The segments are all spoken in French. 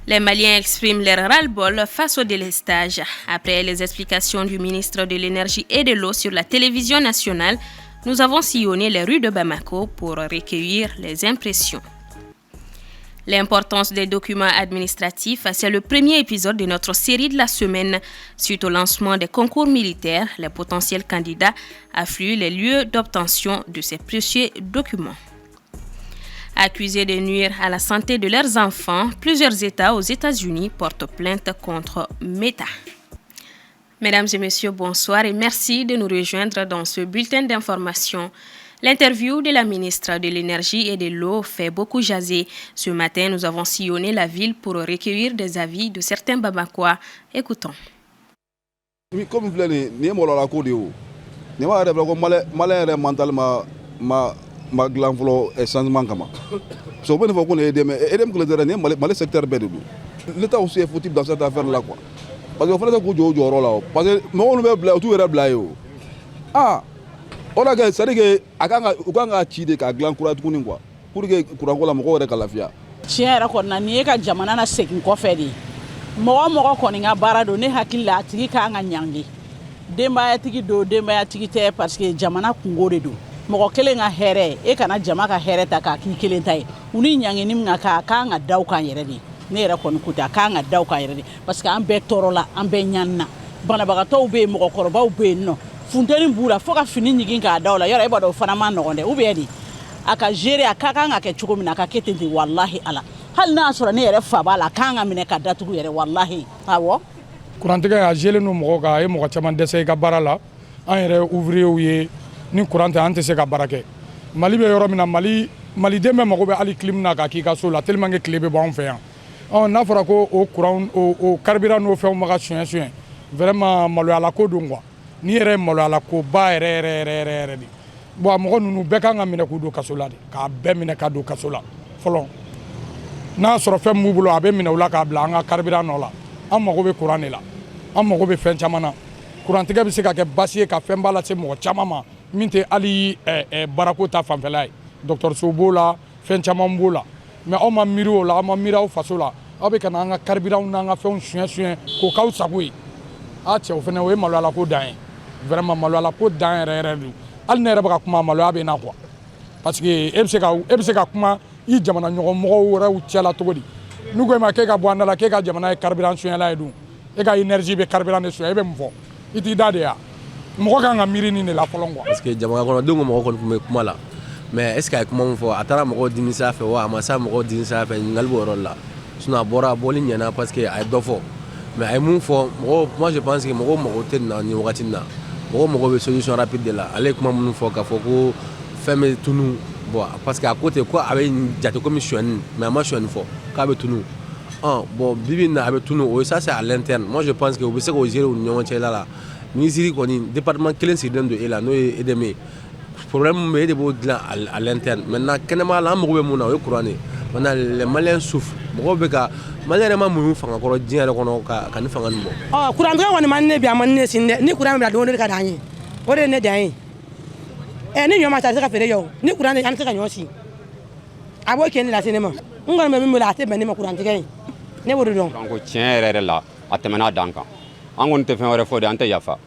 Les Maliens expriment leur ras-le-bol face au délestage. Après les explications du ministre de l'Énergie et de l'Eau sur la télévision nationale, nous avons sillonné les rues de Bamako pour recueillir les impressions. L'importance des documents administratifs, c'est le premier épisode de notre série de la semaine. Suite au lancement des concours militaires, les potentiels candidats affluent les lieux d'obtention de ces précieux documents. Accusés de nuire à la santé de leurs enfants, plusieurs États aux États-Unis portent plainte contre Meta. Mesdames et messieurs, bonsoir et merci de nous rejoindre dans ce bulletin d'information. L'interview de la ministre de l'Énergie et de l'Eau fait beaucoup jaser. Ce matin, nous avons sillonné la ville pour recueillir des avis de certains Bamakois. Écoutons. Comme vous voulez, ni moi la cour de haut. Ni moi malais mentalement ma glanflo et changement comme so bon faut qu'on aide mais aide que le dernier mal secteur bedou l'état aussi est foutu dans cette affaire là quoi parce que faut que jo là parce que moi on veut bla tout era bla yo on a que ça dit que akanga chide ka glan kura tukuni quoi pour que kura ko la mo ko kalafia tiens ko na ni ka jamana na sekin ko fedi mo ko ni nga barado ne hakilla tigi ka nga nyangi demba ya tigi do demba ya tigi te parce que jamana kungo de do mɔgɔ kelen ka hɛrɛ e kana jama ka hɛrɛ ta k'a k'i kelen ta ye u ni ɲangini min ka kan ka daw kan yɛrɛ de ne yɛrɛ kɔni ko ta kan ka daw kan yɛrɛ de parce que an bɛɛ tɔɔrɔ la an bɛɛ ɲanina banabagatɔw bɛ yen mɔgɔkɔrɔbaw bɛ yen nɔ funteni b'u la fo ka fini ɲigin k'a daw la yɔrɔ e b'a dɔn o fana ma nɔgɔn dɛ ou bien de a ka gérer a ka kan ka kɛ cogo min na a ka kɛ ten ten walahi ala hali n'a sɔrɔ ne yɛrɛ fa b'a la a kan ka minɛ ka datugu yɛrɛ walahi awɔ kurantigɛ a gérer no mɔgɔ kan a ye mɔgɔ caman dɛsɛ i ka baara la an yɛrɛ ouvriers ye ni courant an tɛ se ka baara kɛ Mali bɛ yɔrɔ min na maliden bɛɛ mago bɛ hali clim na ka k'i ka so la tellement que tile bɛ bɔ an fɛ yan n'a fɔra ko o courant o carburant n'o fɛnw ma ka suɲɛ vraiment maloyala ko don quoi ni yɛrɛ ye maloyala ko ba yɛrɛ de bon a mɔgɔ ninnu bɛɛ kan ka minɛ k'u don kaso la de k'a bɛɛ minɛ ka don kaso la fɔlɔ n'a sɔrɔ fɛn min b'u bolo a bɛ minɛ u la k'a bila an ka carburant nɔ la an mago bɛ courant de la an mago bɛ fɛn caman na kurantigɛ bɛ se ka kɛ basi ye ka fɛn ba lase mɔgɔ caman ma min tɛ hali baarako ta fanfɛla ye dɔgɔtɔrɔso b'o la fɛn caman b'o la mais aw ma miiri o la aw ma miiri aw faso la aw bɛ ka na an ka carburant n'an ka fɛnw suɲɛ k'o k'aw sago ye cɛ o fana o ye maloyala ko dan ye vraiment maloyala ko dan yɛrɛ don hali ne yɛrɛ bɛ ka kuma maloya bɛ na quoi parce que e bɛ se ka kuma i jamana ɲɔgɔn mɔgɔw wɛrɛw cɛla cogo di n'u ko e ma k'e ka bɔ an da la k'e ka jamana ye carburant suɲɛla ye dun e ka énergie bɛ carburant de suɲɛ e bɛ mun fɔ i t'i da de ya mɔgɔ kan ka miiri nin de la fɔlɔ quoi parce que jamana kɔnɔdenw ka mɔgɔ kɔni tun bɛ kuma la mais est ce que a ye kuma min fɔ a taara mɔgɔw dimi sira fɛ wa a ma se mɔgɔw dimi sira fɛ ɲininkali b'o yɔrɔ la sinon a bɔra a bɔli ɲɛna parce que a ye dɔ fɔ mais a ye mun fɔ mɔgɔw moi je pense que mɔgɔw mago tɛ nin na nin wagati in na mɔgɔw mago bɛ solution rapide de la ale ye kuma minnu fɔ k'a fɔ ko fɛn bɛ tunu bon parce que a ko ten ko a bɛ jate komi sonyɛni mais a ma sonyɛni fɔ k'a bɛ tunu bon bibi in na a bɛ tunu o ça c'est à l'interne moi je pense que u bɛ se k'o gérer u ni ɲɔgɔn cɛ la ministre kɔni département kelen sigilen don e la n'o ye EDM ye problème min bɛ e de b'o dilan à l'interne maintenant kɛnɛma la an mago bɛ mun na o ye courant de maintenant les Maliens souffrent mɔgɔw bɛ ka Malien yɛrɛ ma muɲu fanga kɔrɔ diɲɛ yɛrɛ kɔnɔ ka ni fanga nin bɔ kurantigɛ kɔni man ne bi a man ne sini dɛ ni courant bila don o de ka d'an ye o de ye ne dan ye ni ɲɔ ma sa a tɛ se ka feere kɛ o ni courant an tɛ se ka ɲɔ si a b'o kɛ ne lase ne ma n kɔni bɛ min bolo a tɛ bɛn ne ma kurantigɛ in ne b'o de dɔn donc tiɲɛ yɛrɛ la a tɛmɛna dan kan an kɔni tɛ fɛn wɛrɛ fɔ de an tɛ yafa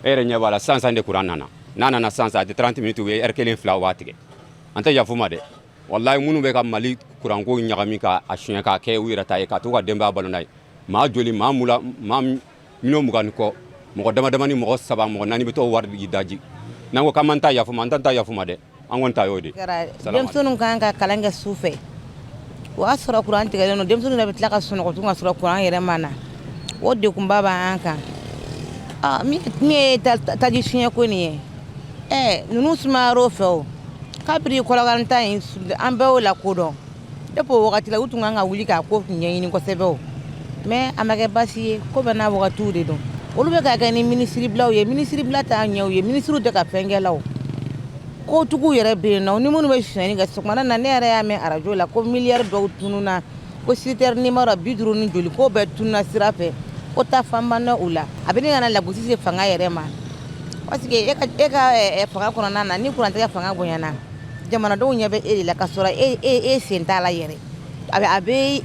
e yɛrɛ ɲɛ b'a la sisan de courant nana n'a nana sisan a tɛ 30 minutes u ye heure kelen fila u b'a tigɛ an tɛ yafa u ma dɛ wallahi minnu bɛ ka Mali courant ko ɲagami k'a suɲɛ k'a kɛ u yɛrɛ ta ye ka to ka denbaya balo n'a ye maa joli maa million 20 kɔ mɔgɔ damadamani mɔgɔ 3 mɔgɔ 4 bɛ t'o wari daji n'an ko k'an m'an ta yafa ma an t'an ta yafa ma dɛ an kɔni ta y'o de denmisɛnninw kan ka kalan kɛ su fɛ o y'a sɔrɔ courant tigɛlen don denmisɛnninw yɛrɛ bɛ tila ka sunɔgɔ tun ka sɔrɔ courant yɛrɛ ma na o degunba b'an kan min ye taji suɲɛ ko nin ye ninnu sumayara o fɛ o kabiri kɔlɔkani ta in an bɛɛ y'o la kodɔn depuis o wagati la u tun kan ka wuli k'a ko ɲɛɲini kosɛbɛ o mais a ma kɛ baasi ye ko bɛɛ n'a wagatiw de don olu bɛ ka kɛ ni ministre bilaw ye ministre bila t'a ɲɛ u ye ministrew tɛ ka fɛn kɛ la o kotigiw yɛrɛ bɛ yen nɔ ni minnu bɛ suɲɛni kɛ sɔgɔmada na ne yɛrɛ y'a mɛn arajo la ko miliyari dɔw tununa ko critère numéro 50 ni joli k'o bɛɛ tununa sira fɛ ko ta fanba na u la a bɛ ne ka na lagosi se fanga yɛrɛ ma parce que e ka fanga kɔnɔna na ni kurantigɛ fanga bonyana jamanadenw ɲɛ bɛ e de la ka sɔrɔ e sen t'a la yɛrɛ a bɛ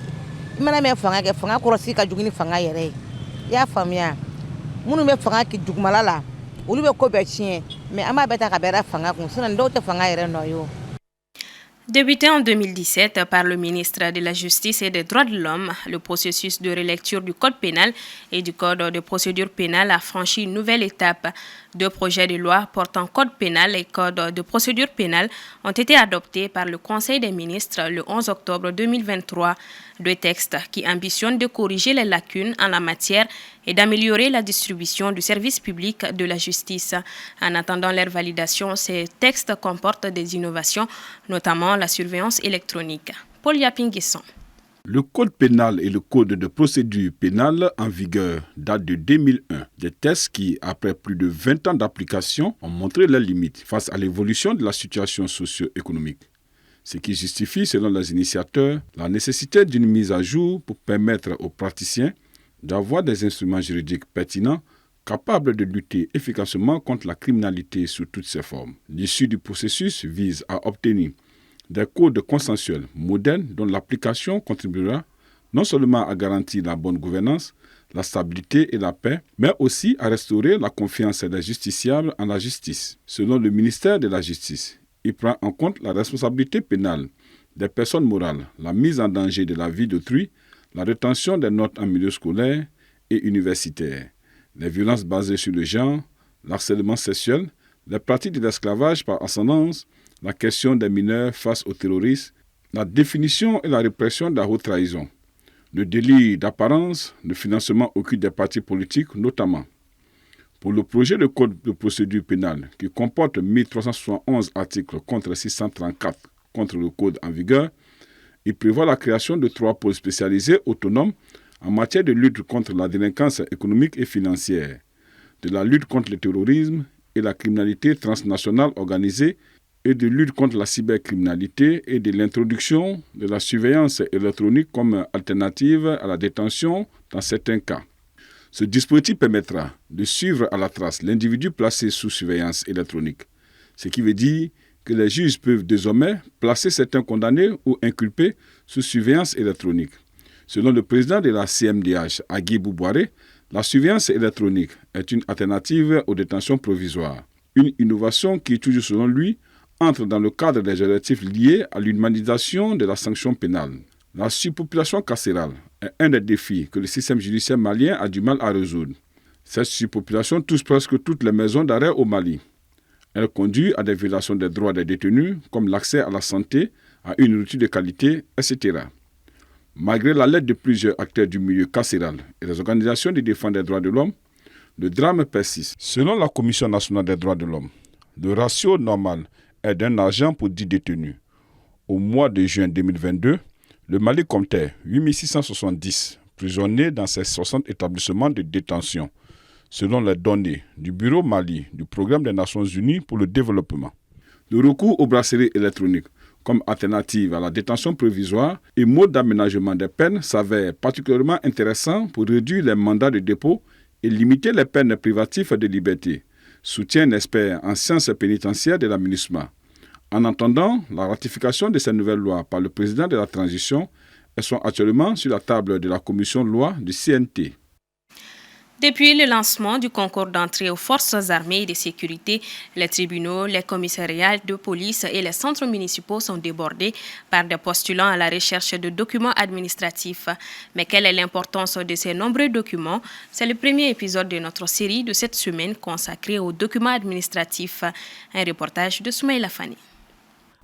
mana mɛ fanga kɛ fanga kɔrɔsi ka jugu ni fanga yɛrɛ ye i y'a faamuya minnu bɛ fanga kɛ jugumala la olu bɛ ko bɛɛ tiɲɛ mais an b'a bɛɛ ta ka bɛɛ fanga kun sinon dɔw tɛ fanga yɛrɛ nɔ ye o. Débuté en 2017 par le ministre de la Justice et des Droits de l'Homme, le processus de relecture du Code pénal et du Code de procédure pénale a franchi une nouvelle étape. 2 projets de loi portant Code pénal et Code de procédure pénale ont été adoptés par le Conseil des ministres le 11 octobre 2023. 2 textes qui ambitionnent de corriger les lacunes en la matière et d'améliorer la distribution du service public de la justice. En attendant leur validation, ces textes comportent des innovations, notamment la surveillance électronique. Paul Yapinguesson. Le Code pénal et le Code de procédure pénale en vigueur datent de 2001. Des textes qui, après plus de 20 ans d'application, ont montré leurs limites face à l'évolution de la situation socio-économique. Ce qui justifie, selon les initiateurs, la nécessité d'une mise à jour pour permettre aux praticiens d'avoir des instruments juridiques pertinents capables de lutter efficacement contre la criminalité sous toutes ses formes. L'issue du processus vise à obtenir des codes consensuels modernes dont l'application contribuera non seulement à garantir la bonne gouvernance, la stabilité et la paix, mais aussi à restaurer la confiance des justiciables en la justice. Selon le ministère de la Justice, il prend en compte la responsabilité pénale des personnes morales, la mise en danger de la vie d'autrui, la rétention des notes en milieu scolaire et universitaire, les violences basées sur le genre, l'harcèlement sexuel, les pratiques de l'esclavage par ascendance, la question des mineurs face aux terroristes, la définition et la répression de la haute trahison, le délit d'apparence, le financement occulte des partis politiques notamment. Pour le projet de Code de procédure pénale, qui comporte 1371 articles contre 634 contre le Code en vigueur, il prévoit la création de 3 pôles spécialisés autonomes en matière de lutte contre la délinquance économique et financière, de la lutte contre le terrorisme et la criminalité transnationale organisée et de lutte contre la cybercriminalité et de l'introduction de la surveillance électronique comme alternative à la détention dans certains cas. Ce dispositif permettra de suivre à la trace l'individu placé sous surveillance électronique, ce qui veut dire que les juges peuvent désormais placer certains condamnés ou inculpés sous surveillance électronique. Selon le président de la CMDH, Agui Boubouaré, la surveillance électronique est une alternative aux détentions provisoires. Une innovation qui, toujours selon lui, entre dans le cadre des objectifs liés à l'humanisation de la sanction pénale. La surpopulation carcérale est un des défis que le système judiciaire malien a du mal à résoudre. Cette surpopulation touche presque toutes les maisons d'arrêt au Mali. Elle conduit à des violations des droits des détenus, comme l'accès à la santé, à une nourriture de qualité, etc. Malgré la lettre de plusieurs acteurs du milieu carcéral et des organisations de défense des droits de l'homme, le drame persiste. Selon la Commission nationale des droits de l'homme, le ratio normal est d'un agent pour 10 détenus. Au mois de juin 2022, le Mali comptait 8670 prisonniers dans ses 60 établissements de détention, selon les données du Bureau Mali du Programme des Nations Unies pour le développement. Le recours aux bracelets électroniques comme alternative à la détention provisoire et mode d'aménagement des peines s'avère particulièrement intéressant pour réduire les mandats de dépôt et limiter les peines privatives de liberté, soutient un expert en sciences pénitentiaires de la MINUSMA. En attendant la ratification de ces nouvelles lois par le président de la transition, elles sont actuellement sur la table de la commission loi du CNT. Depuis le lancement du concours d'entrée aux forces armées et de sécurité, les tribunaux, les commissariats de police et les centres municipaux sont débordés par des postulants à la recherche de documents administratifs. Mais quelle est l'importance de ces nombreux documents? C'est le premier épisode de notre série de cette semaine consacrée aux documents administratifs. Un reportage de Soumaïla Fani.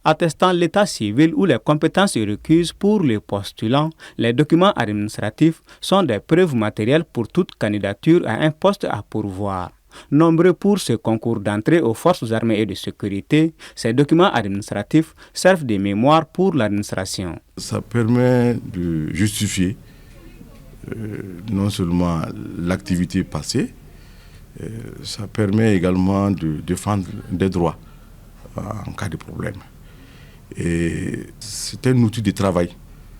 Attestant l'état civil ou les compétences requises pour les postulants, les documents administratifs sont des preuves matérielles pour toute candidature à un poste à pourvoir. Nombreux pour ce concours d'entrée aux forces armées et de sécurité, ces documents administratifs servent de mémoire pour l'administration. Ça permet de justifier non seulement l'activité passée, ça permet également de défendre des droits en cas de problème. Et c'est un outil de travail.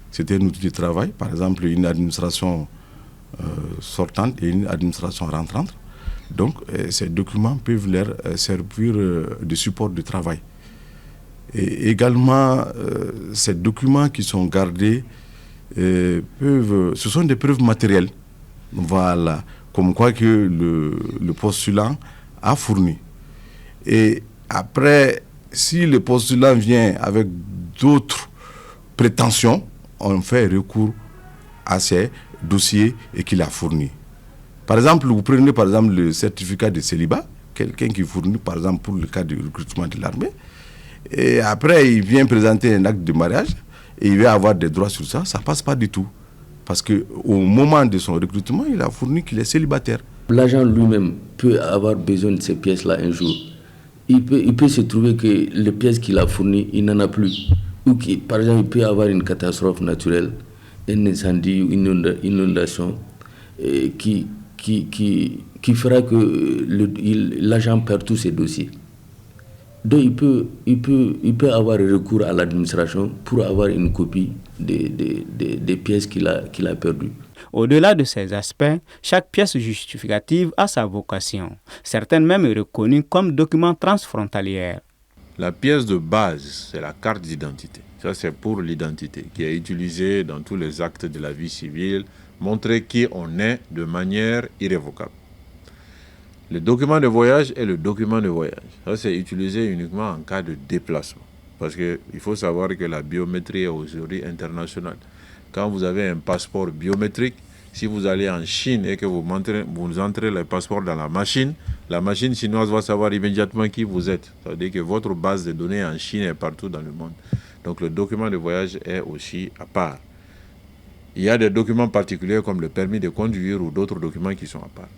C'est un outil de travail, par exemple une administration sortante et une administration rentrante. Donc ces documents peuvent leur servir de support de travail. Et également ces documents qui sont gardés ce sont des preuves matérielles, voilà, comme quoi que le postulant a fourni. Et après, si le postulant vient avec d'autres prétentions, on fait recours à ces dossiers et qu'il a fourni. Par exemple, vous prenez par exemple le certificat de célibat, quelqu'un qui fournit par exemple pour le cas du recrutement de l'armée, et après il vient présenter un acte de mariage et il va avoir des droits sur ça, ça ne passe pas du tout. Parce qu'au moment de son recrutement, il a fourni qu'il est célibataire. L'agent lui-même peut avoir besoin de ces pièces-là un jour. Il peut se trouver que les pièces qu'il a fournies, il n'en a plus. Ou par exemple, il peut avoir une catastrophe naturelle, un incendie, une inondation, qui fera que l'agent perd tous ses dossiers. Donc il peut avoir recours à l'administration pour avoir une copie des pièces qu'il a perdues. Au-delà de ces aspects, chaque pièce justificative a sa vocation, certaines même reconnues comme document transfrontalier. La pièce de base, c'est la carte d'identité. Ça, c'est pour l'identité, qui est utilisée dans tous les actes de la vie civile, montrer qui on est de manière irrévocable. Le document de voyage est le document de voyage. Ça, c'est utilisé uniquement en cas de déplacement. Parce qu'il faut savoir que la biométrie est aujourd'hui internationale. Quand vous avez un passeport biométrique, si vous allez en Chine et que vous entrez le passeport dans la machine chinoise va savoir immédiatement qui vous êtes. C'est-à-dire que votre base de données en Chine est partout dans le monde. Donc le document de voyage est aussi à part. Il y a des documents particuliers comme le permis de conduire ou d'autres documents qui sont à part.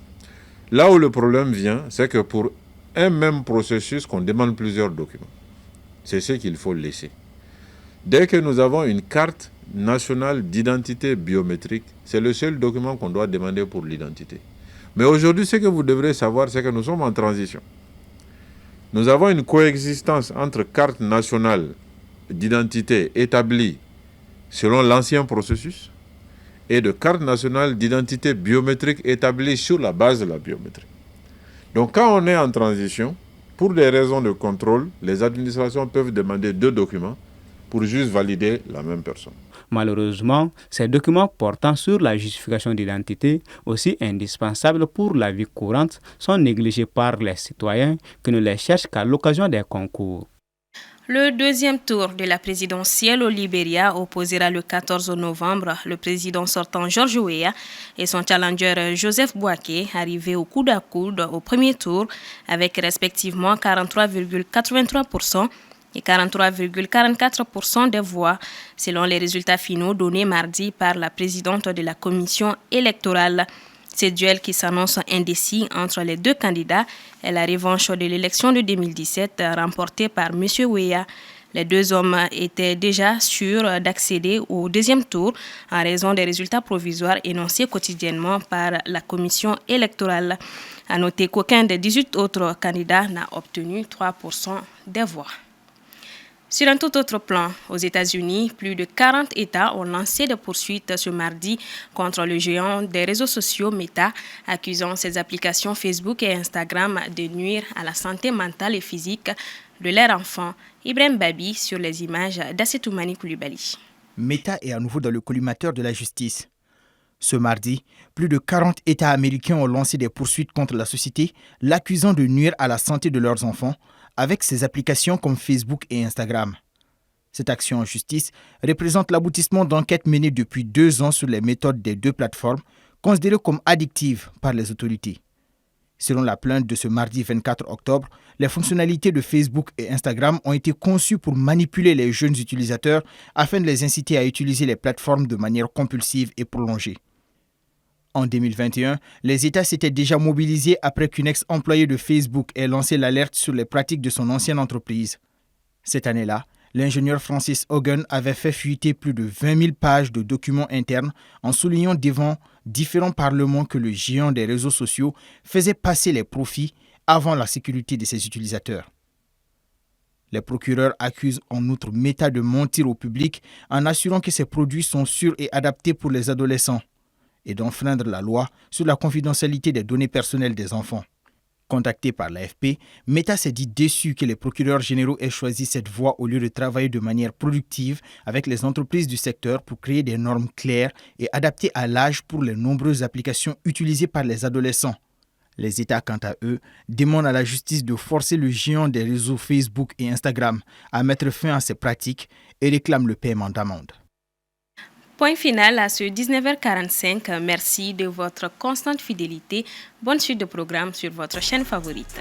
Là où le problème vient, c'est que pour un même processus, qu'on demande plusieurs documents. C'est ce qu'il faut laisser. Dès que nous avons une carte nationale d'identité biométrique, c'est le seul document qu'on doit demander pour l'identité. Mais aujourd'hui, ce que vous devrez savoir, c'est que nous sommes en transition. Nous avons une coexistence entre carte nationale d'identité établie selon l'ancien processus et de carte nationale d'identité biométrique établie sur la base de la biométrie. Donc quand on est en transition, pour des raisons de contrôle, les administrations peuvent demander 2 documents pour juste valider la même personne. Malheureusement, ces documents portant sur la justification d'identité, aussi indispensables pour la vie courante, sont négligés par les citoyens qui ne les cherchent qu'à l'occasion des concours. Le deuxième tour de la présidentielle au Libéria opposera le 14 novembre le président sortant George Weah et son challenger Joseph Boaké, arrivés au coude à coude au premier tour avec respectivement 43,83% et 43,44% des voix, selon les résultats finaux donnés mardi par la présidente de la commission électorale. Ce duel qui s'annonce indécis entre les 2 candidats est la revanche de l'élection de 2017 remportée par M. Weah. Les 2 hommes étaient déjà sûrs d'accéder au deuxième tour en raison des résultats provisoires énoncés quotidiennement par la commission électorale. À noter qu'aucun des 18 autres candidats n'a obtenu 3% des voix. Sur un tout autre plan, aux États-Unis, plus de 40 États ont lancé des poursuites ce mardi contre le géant des réseaux sociaux Meta, accusant ses applications Facebook et Instagram de nuire à la santé mentale et physique de leurs enfants. Ibrahim Babi sur les images d'Assetoumani Koulibaly. Meta est à nouveau dans le collimateur de la justice. Ce mardi, plus de 40 États américains ont lancé des poursuites contre la société, l'accusant de nuire à la santé de leurs enfants, avec ses applications comme Facebook et Instagram. Cette action en justice représente l'aboutissement d'enquêtes menées depuis 2 ans sur les méthodes des 2 plateformes, considérées comme addictives par les autorités. Selon la plainte de ce mardi 24 octobre, les fonctionnalités de Facebook et Instagram ont été conçues pour manipuler les jeunes utilisateurs afin de les inciter à utiliser les plateformes de manière compulsive et prolongée. En 2021, les États s'étaient déjà mobilisés après qu'une ex-employée de Facebook ait lancé l'alerte sur les pratiques de son ancienne entreprise. Cette année-là, l'ingénieur Francis Hogan avait fait fuiter plus de 20 000 pages de documents internes en soulignant devant différents parlements que le géant des réseaux sociaux faisait passer les profits avant la sécurité de ses utilisateurs. Les procureurs accusent en outre Meta de mentir au public en assurant que ses produits sont sûrs et adaptés pour les adolescents et d'enfreindre la loi sur la confidentialité des données personnelles des enfants. Contacté par l'AFP, Meta s'est dit déçu que les procureurs généraux aient choisi cette voie au lieu de travailler de manière productive avec les entreprises du secteur pour créer des normes claires et adaptées à l'âge pour les nombreuses applications utilisées par les adolescents. Les États, quant à eux, demandent à la justice de forcer le géant des réseaux Facebook et Instagram à mettre fin à ces pratiques et réclament le paiement d'amendes. Point final à ce 19h45. Merci de votre constante fidélité. Bonne suite de programme sur votre chaîne favorite.